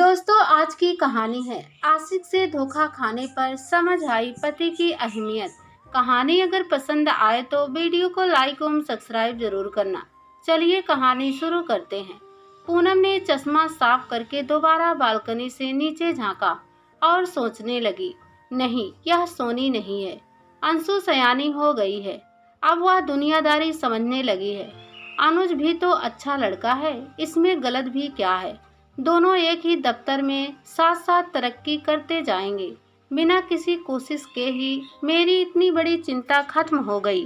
दोस्तों, आज की कहानी है आशिक से धोखा खाने पर समझ आई पति की अहमियत। कहानी अगर पसंद आए तो वीडियो को लाइक और सब्सक्राइब जरूर करना। चलिए कहानी शुरू करते हैं। पूनम ने चश्मा साफ करके दोबारा बालकनी से नीचे झांका और सोचने लगी, नहीं, यह सोनी नहीं है। अंशु सयानी हो गई है, अब वह दुनियादारी समझने लगी है। अनुज भी तो अच्छा लड़का है, इसमें गलत भी क्या है। दोनों एक ही दफ्तर में साथ साथ तरक्की करते जाएंगे। बिना किसी कोशिश के ही मेरी इतनी बड़ी चिंता खत्म हो गई।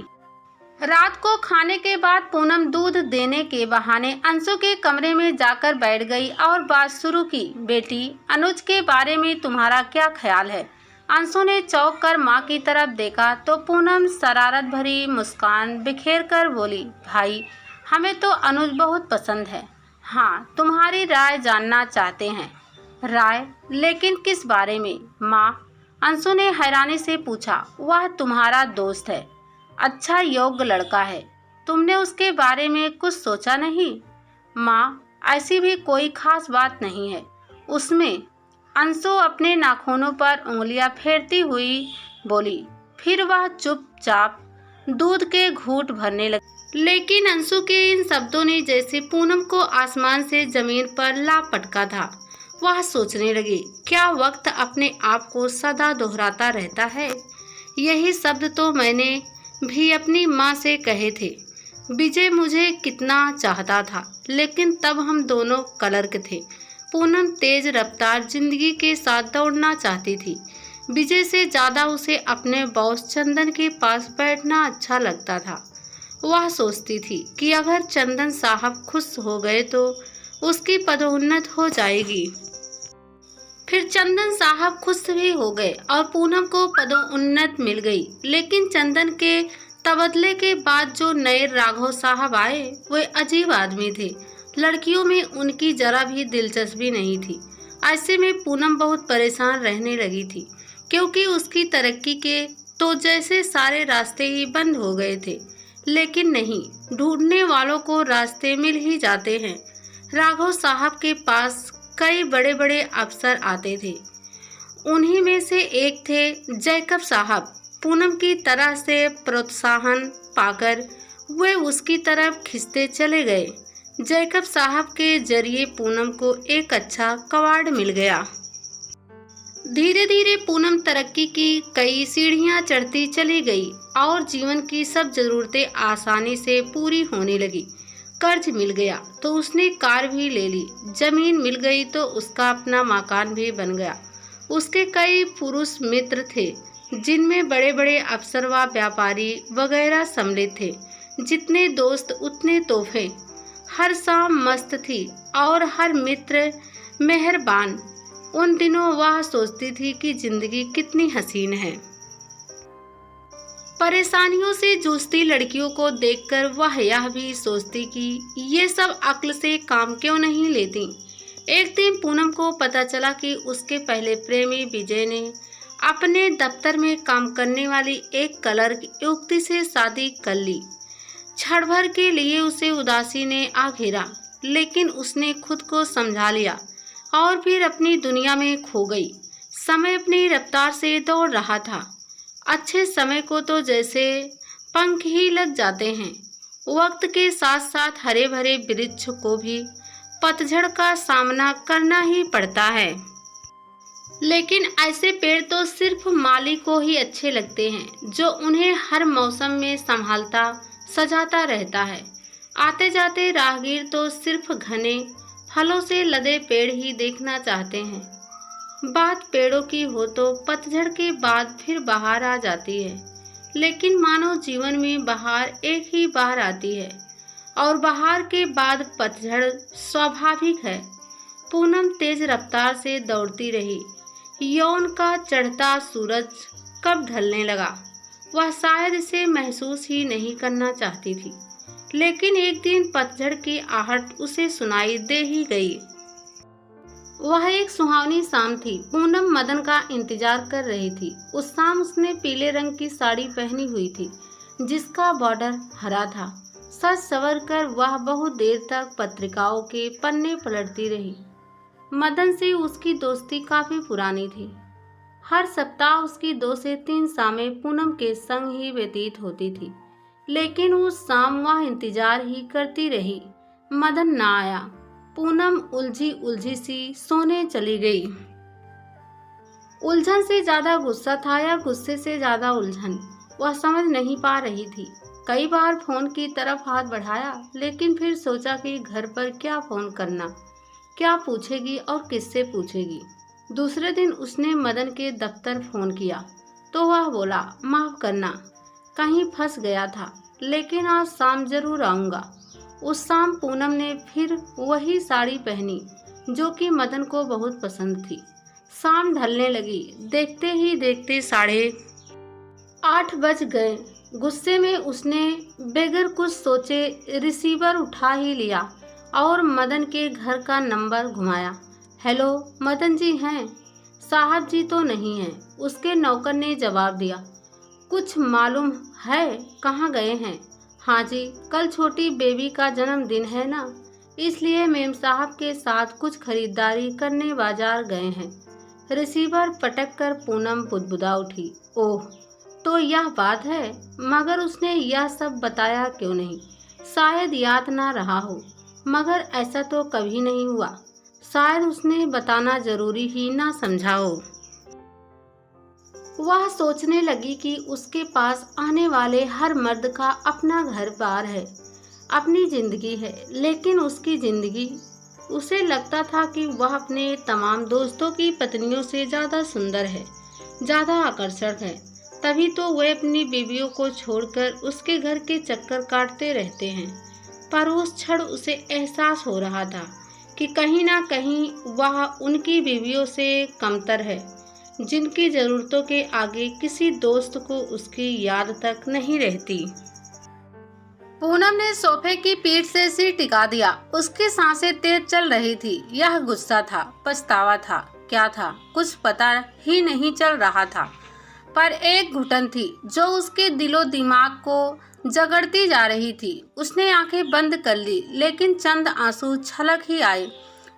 रात को खाने के बाद पूनम दूध देने के बहाने अंशु के कमरे में जाकर बैठ गई और बात शुरू की। बेटी, अनुज के बारे में तुम्हारा क्या ख्याल है? अंशु ने चौंक कर माँ की तरफ देखा तो पूनम शरारत भरी मुस्कान बिखेर कर बोली, भाई, हमें तो अनुज बहुत पसंद है। हाँ, तुम्हारी राय जानना चाहते हैं। राय? लेकिन किस बारे में माँ? अंशु ने हैरानी से पूछा। वह तुम्हारा दोस्त है, अच्छा योग्य लड़का है, तुमने उसके बारे में कुछ सोचा नहीं? माँ, ऐसी भी कोई खास बात नहीं है उसमें। अंशु अपने नाखूनों पर उंगलियां फेरती हुई बोली। फिर वह चुपचाप दूध के घूंट भरने लगी। लेकिन अंशु के इन शब्दों ने जैसे पूनम को आसमान से जमीन पर ला पटका था। वह सोचने लगी, क्या वक्त अपने आप को सदा दोहराता रहता है? यही शब्द तो मैंने भी अपनी माँ से कहे थे। विजय मुझे कितना चाहता था, लेकिन तब हम दोनों क्लर्क थे। पूनम तेज रफ्तार जिंदगी के साथ दौड़ना चाहती थी। विजय से ज़्यादा उसे अपने बॉस चंदन के पास बैठना अच्छा लगता था। वह सोचती थी कि अगर चंदन साहब खुश हो गए तो उसकी पदोन्नत हो जाएगी। फिर चंदन साहब खुश भी हो गए और पूनम को पदोन्नत मिल गई। लेकिन चंदन के तबादले के बाद जो नए राघव साहब आए, वे अजीब आदमी थे। लड़कियों में उनकी जरा भी दिलचस्पी नहीं थी। ऐसे में पूनम बहुत परेशान रहने लगी थी, क्योंकि उसकी तरक्की के तो जैसे सारे रास्ते ही बंद हो गए थे। लेकिन नहीं, ढूंढने वालों को रास्ते मिल ही जाते हैं। राघव साहब के पास कई बड़े बड़े अफसर आते थे। उन्हीं में से एक थे जैकब साहब। पूनम की तरह से प्रोत्साहन पाकर वे उसकी तरफ खिंचते चले गए। जैकब साहब के जरिए पूनम को एक अच्छा कवाड़ मिल गया। धीरे धीरे पूनम तरक्की की कई सीढ़ियां चढ़ती चली गई और जीवन की सब जरूरतें आसानी से पूरी होने लगी। कर्ज मिल गया तो उसने कार भी ले ली, जमीन मिल गई तो उसका अपना मकान भी बन गया। उसके कई पुरुष मित्र थे, जिनमें बड़े बड़े अफसर व व्यापारी वगैरह सम्मिलित थे। जितने दोस्त उतने तोहफे। हर शाम मस्त थी और हर मित्र मेहरबान। उन दिनों वह सोचती थी कि जिंदगी कितनी हसीन है। परेशानियों से जूझती लड़कियों को देखकर वह यह भी सोचती कि ये सब अक्ल से काम क्यों नहीं लेती। एक दिन पूनम को पता चला कि उसके पहले प्रेमी विजय ने अपने दफ्तर में काम करने वाली एक क्लर्क युवती से शादी कर ली। क्षण भर के लिए उसे उदासी ने आ घेरा, लेकिन उसने खुद को समझा लिया और फिर अपनी दुनिया में खो गई। समय अपनी रफ्तार से दौड़ रहा था। अच्छे समय को तो जैसे पंख ही लग जाते हैं। वक्त के साथ साथ हरे भरे वृक्ष को भी पतझड़ का सामना करना ही पड़ता है। लेकिन ऐसे पेड़ तो सिर्फ माली को ही अच्छे लगते हैं, जो उन्हें हर मौसम में संभालता सजाता रहता है। आते जाते राहगीर तो सिर्फ घने फलों से लदे पेड़ ही देखना चाहते हैं। बात पेड़ों की हो तो पतझड़ के बाद फिर बहार आ जाती है। लेकिन मानव जीवन में बहार एक ही बार आती है और बहार के बाद पतझड़ स्वाभाविक है। पूनम तेज रफ्तार से दौड़ती रही। यौवन का चढ़ता सूरज कब ढलने लगा, वह शायद इसे महसूस ही नहीं करना चाहती थी। लेकिन एक दिन पतझड़ की आहट उसे सुनाई दे ही गई। वह एक सुहावनी शाम थी। पूनम मदन का इंतजार कर रही थी। उस शाम उसने पीले रंग की साड़ी पहनी हुई थी, जिसका बॉर्डर हरा था। सज संवर कर वह बहुत देर तक पत्रिकाओं के पन्ने पलटती रही। मदन से उसकी दोस्ती काफी पुरानी थी। हर सप्ताह उसकी 2 से 3 शामें पूनम के संग ही व्यतीत होती थी, लेकिन उस शाम वह इंतजार ही करती रही। मदन ना आया। पूनम उलझी उलझी सी सोने चली गई। उलझन से ज्यादा गुस्सा था या गुस्से से ज्यादा उलझन, वह समझ नहीं पा रही थी। कई बार फोन की तरफ हाथ बढ़ाया, लेकिन फिर सोचा कि घर पर क्या फोन करना, क्या पूछेगी और किससे पूछेगी। दूसरे दिन उसने मदन के दफ्तर फोन किया तो वह बोला, माफ करना, कहीं फंस गया था, लेकिन आज शाम जरूर आऊँगा। उस शाम पूनम ने फिर वही साड़ी पहनी जो कि मदन को बहुत पसंद थी। शाम ढलने लगी। देखते ही देखते 8:30 बज गए। गुस्से में उसने बगैर कुछ सोचे रिसीवर उठा ही लिया और मदन के घर का नंबर घुमाया। हेलो, मदन जी हैं? साहब जी तो नहीं हैं, उसके नौकर ने जवाब दिया। कुछ मालूम है कहाँ गए हैं? हाँ जी, कल छोटी बेबी का जन्मदिन है ना, इसलिए मेम साहब के साथ कुछ खरीदारी करने बाजार गए हैं। रिसीवर पटक कर पूनम बुदबुदा उठी। ओह, तो यह बात है, मगर उसने यह सब बताया क्यों नहीं? शायद याद ना रहा हो, मगर ऐसा तो कभी नहीं हुआ। शायद उसने बताना जरूरी ही ना समझा हो। वह सोचने लगी कि उसके पास आने वाले हर मर्द का अपना घर बार है, अपनी जिंदगी है, लेकिन उसकी जिंदगी, उसे लगता था कि वह अपने तमाम दोस्तों की पत्नियों से ज़्यादा सुंदर है, ज़्यादा आकर्षक है। तभी तो वे अपनी बीवियों को छोड़कर उसके घर के चक्कर काटते रहते हैं। पर उस क्षण उसे एहसास हो रहा था कि कहीं ना कहीं वह उनकी बीवियों से कमतर है, जिनकी ज़रूरतों के आगे किसी दोस्त को उसकी याद तक नहीं रहती। पूनम ने सोफे की पीठ से सिर टिका दिया। उसकी सांसें तेज चल रही थी। यह गुस्सा था, पछतावा था, क्या था कुछ पता ही नहीं चल रहा था, पर एक घुटन थी जो उसके दिलो दिमाग को जगड़ती जा रही थी। उसने आंखें बंद कर ली, लेकिन चंद आंसू छलक ही आए।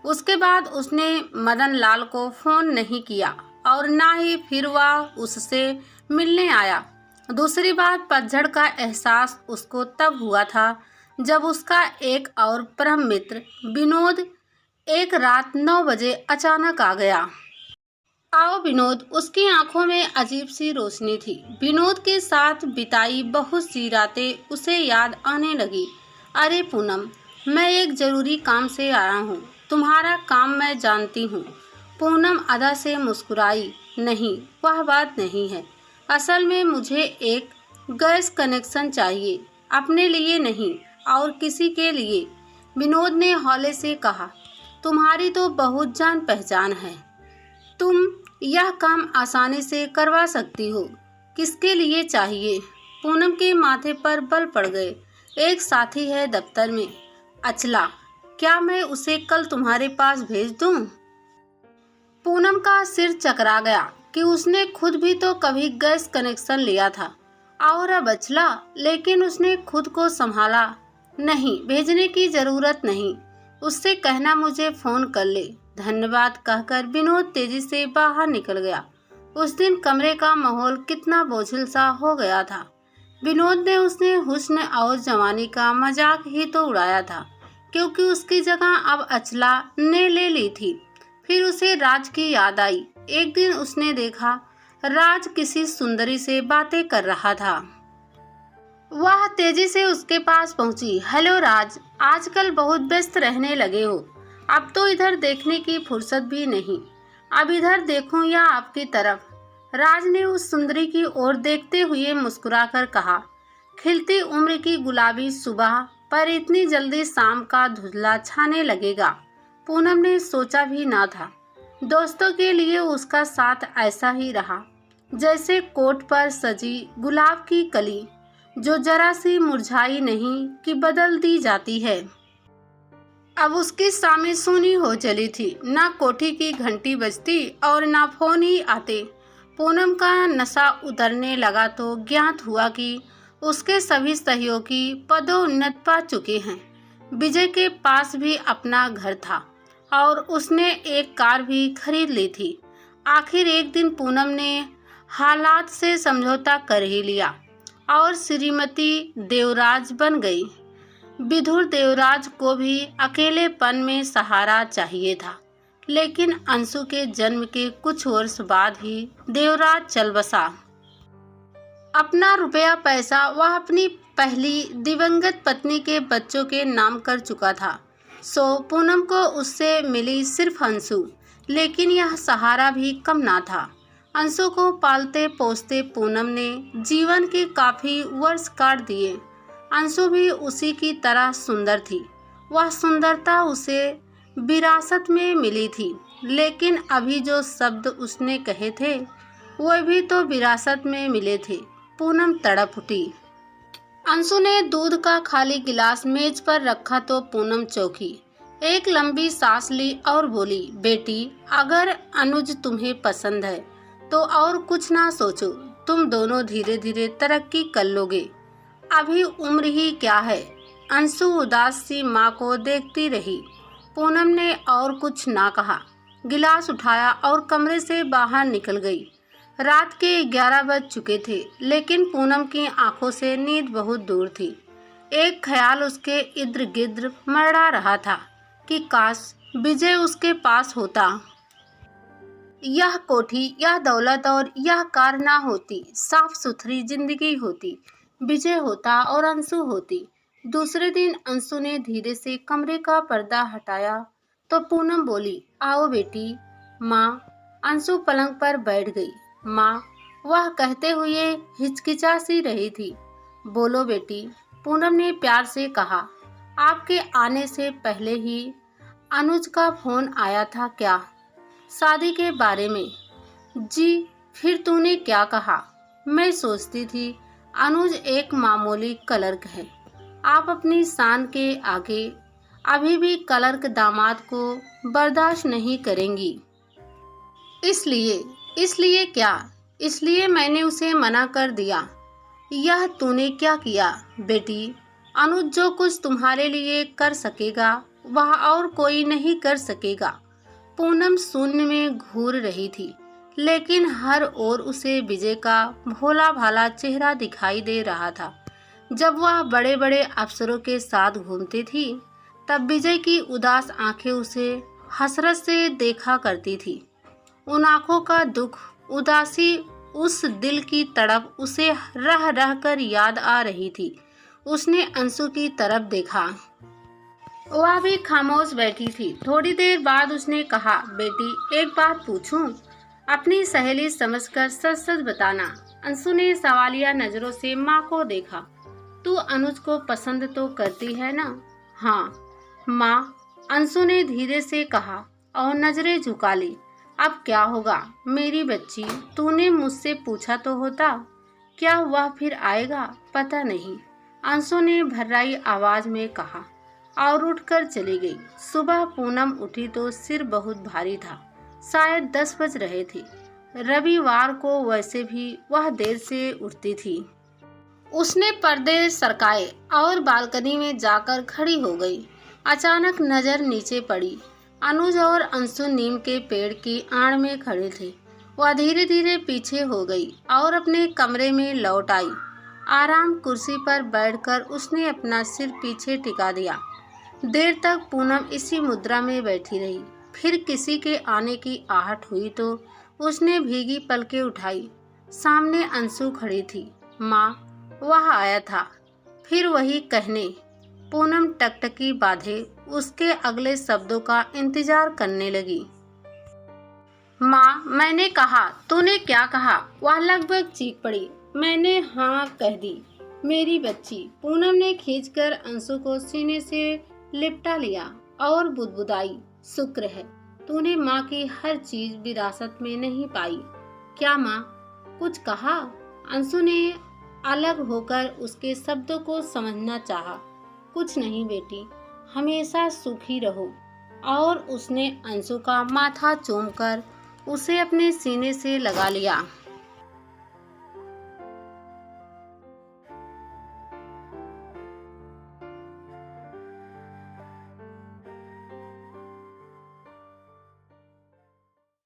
उसके बाद उसने मदन लाल को फोन नहीं किया और ना ही फिर वह उससे मिलने आया। दूसरी बात, पतझड़ का एहसास उसको तब हुआ था जब उसका एक और परम मित्र विनोद एक रात 9 बजे अचानक आ गया। आओ विनोद, उसकी आंखों में अजीब सी रोशनी थी। विनोद के साथ बिताई बहुत सी रातें उसे याद आने लगी। अरे पूनम, मैं एक जरूरी काम से आया हूँ, तुम्हारा काम मैं जानती हूँ। पूनम अदा से मुस्कुराई। नहीं, वह बात नहीं है। असल में मुझे एक गैस कनेक्शन चाहिए, अपने लिए नहीं और किसी के लिए। विनोद ने हौले से कहा, तुम्हारी तो बहुत जान पहचान है, तुम यह काम आसानी से करवा सकती हो। किसके लिए चाहिए? पूनम के माथे पर बल पड़ गए। एक साथी है दफ्तर में, अचला। क्या मैं उसे कल तुम्हारे पास भेज दूं? पूनम का सिर चकरा गया कि उसने खुद भी तो कभी गैस कनेक्शन लिया था और अब अचला, लेकिन उसने खुद को संभाला। नहीं, भेजने की जरूरत नहीं, उससे कहना मुझे फोन कर ले। धन्यवाद कहकर विनोद तेजी से बाहर निकल गया। उस दिन कमरे का माहौल कितना बोझिल सा हो गया था। विनोद ने उसने हुस्न और जवानी का मजाक ही तो उड़ाया था, क्योंकि उसकी जगह अब अचला ने ले ली थी। फिर उसे राज की याद आई। एक दिन उसने देखा राज किसी सुंदरी से बातें कर रहा था। वह तेजी से उसके पास पहुंची। हेलो राज, आजकल बहुत व्यस्त रहने लगे हो, अब तो इधर देखने की फुर्सत भी नहीं। अब इधर देखूं या आपकी तरफ? राज ने उस सुंदरी की ओर देखते हुए मुस्कुराकर कहा। खिलती उम्र की गुलाबी सुबह पर इतनी जल्दी शाम का धुंधला छाने लगेगा, पूनम ने सोचा भी ना था। दोस्तों के लिए उसका साथ ऐसा ही रहा, जैसे कोट पर सजी गुलाब की कली जो जरा सी मुरझाई नहीं कि बदल दी जाती है। अब उसकी शामें सूनी हो चली थी। ना कोठी की घंटी बजती और ना फोन ही आते। पूनम का नशा उतरने लगा तो ज्ञात हुआ कि उसके सभी सहयोगी पदोन्नत पा चुके हैं। विजय के पास भी अपना घर था और उसने एक कार भी खरीद ली थी। आखिर एक दिन पूनम ने हालात से समझौता कर ही लिया और श्रीमती देवराज बन गई। विधुर देवराज को भी अकेलेपन में सहारा चाहिए था, लेकिन अंशु के जन्म के कुछ वर्ष बाद ही देवराज चल बसा। अपना रुपया पैसा वह अपनी पहली दिवंगत पत्नी के बच्चों के नाम कर चुका था, सो पूनम को उससे मिली सिर्फ अंशु, लेकिन यह सहारा भी कम ना था। अंशु को पालते पोसते पूनम ने जीवन के काफी वर्ष काट दिए। अंशु भी उसी की तरह सुंदर थी। वह सुंदरता उसे विरासत में मिली थी, लेकिन अभी जो शब्द उसने कहे थे वह भी तो विरासत में मिले थे। पूनम तड़प उठी। अंशु ने दूध का खाली गिलास मेज पर रखा तो पूनम चौंकी, एक लंबी सांस ली और बोली, बेटी, अगर अनुज तुम्हें पसंद है तो और कुछ ना सोचो, तुम दोनों धीरे धीरे तरक्की कर लोगे। अभी उम्र ही क्या है। अंशु उदास सी माँ को देखती रही। पूनम ने और कुछ ना कहा, गिलास उठाया और कमरे से बाहर निकल गई। रात के 11 बज चुके थे, लेकिन पूनम की आंखों से नींद बहुत दूर थी। एक ख्याल उसके इर्द गिर्द मरड़ा रहा था कि काश विजय उसके पास होता। यह कोठी, यह दौलत और यह कार ना होती, साफ सुथरी जिंदगी होती, विजय होता और अंशु होती। दूसरे दिन अंशु ने धीरे से कमरे का पर्दा हटाया तो पूनम बोली, आओ बेटी। माँ। अंशु पलंग पर बैठ गई। माँ, वह कहते हुए हिचकिचा सी रही थी। बोलो बेटी, पूनम ने प्यार से कहा। आपके आने से पहले ही अनुज का फोन आया था क्या? शादी के बारे में? जी, फिर तूने क्या कहा? मैं सोचती थी अनुज एक मामूली क्लर्क है, आप अपनी शान के आगे अभी भी क्लर्क दामाद को बर्दाश्त नहीं करेंगी। इसलिए क्या? इसलिए मैंने उसे मना कर दिया। यह तूने क्या किया बेटी? अनुज जो कुछ तुम्हारे लिए कर सकेगा वह और कोई नहीं कर सकेगा। पूनम शून्य में घूर रही थी, लेकिन हर ओर उसे विजय का भोला भाला चेहरा दिखाई दे रहा था। जब वह बड़े बड़े अफसरों के साथ घूमती थी तब विजय की उदास आंखें उसे हसरत से देखा करती थी। उन आंखों का दुख, उदासी, उस दिल की तड़प उसे रह रह कर याद आ रही थी। उसने अंशु की तरफ देखा, वह भी खामोश बैठी थी। थोड़ी देर बाद उसने कहा, बेटी एक बात पूछूं? अपनी सहेली समझकर सच सच बताना। अंशु ने सवालिया नजरों से माँ को देखा। तू अनुज को पसंद तो करती है ना? हाँ माँ, अंशु ने धीरे से कहा और नजरें झुका ली। अब क्या होगा मेरी बच्ची, तूने मुझसे पूछा तो होता। क्या वह फिर आएगा? पता नहीं, अंशु ने भर्राई आवाज में कहा और उठकर चली गई। सुबह पूनम उठी तो सिर बहुत भारी था। शायद 10 बज रहे थे। रविवार को वैसे भी वह देर से उठती थी। उसने पर्दे सरकाए और बालकनी में जाकर खड़ी हो गई। अचानक नजर नीचे पड़ी। अनुज और अंशु नीम के पेड़ की आड़ में खड़े थे। वह धीरे धीरे पीछे हो गई और अपने कमरे में लौट आई। आराम कुर्सी पर बैठकर उसने अपना सिर पीछे टिका दिया। देर तक पूनम इसी मुद्रा में बैठी रही। फिर किसी के आने की आहट हुई तो उसने भीगी पलकें उठाई। सामने अंशु खड़ी थी। माँ, वह आया था। फिर वही कहने। पूनम टकटकी बांधे उसके अगले शब्दों का इंतजार करने लगी। माँ, मैंने कहा। तूने क्या कहा? वह लगभग चीख पड़ी। मैंने हाँ कह दी मेरी बच्ची। पूनम ने खींचकर अंशु को सीने से लिपटा लिया और बुदबुदाई, शुक्र है तूने माँ की हर चीज विरासत में नहीं पाई। क्या माँ, कुछ कहा? अंशु ने अलग होकर उसके शब्दों को समझना चाहा। कुछ नहीं बेटी, हमेशा सुखी रहो। और उसने अंशु का माथा चूमकर उसे अपने सीने से लगा लिया।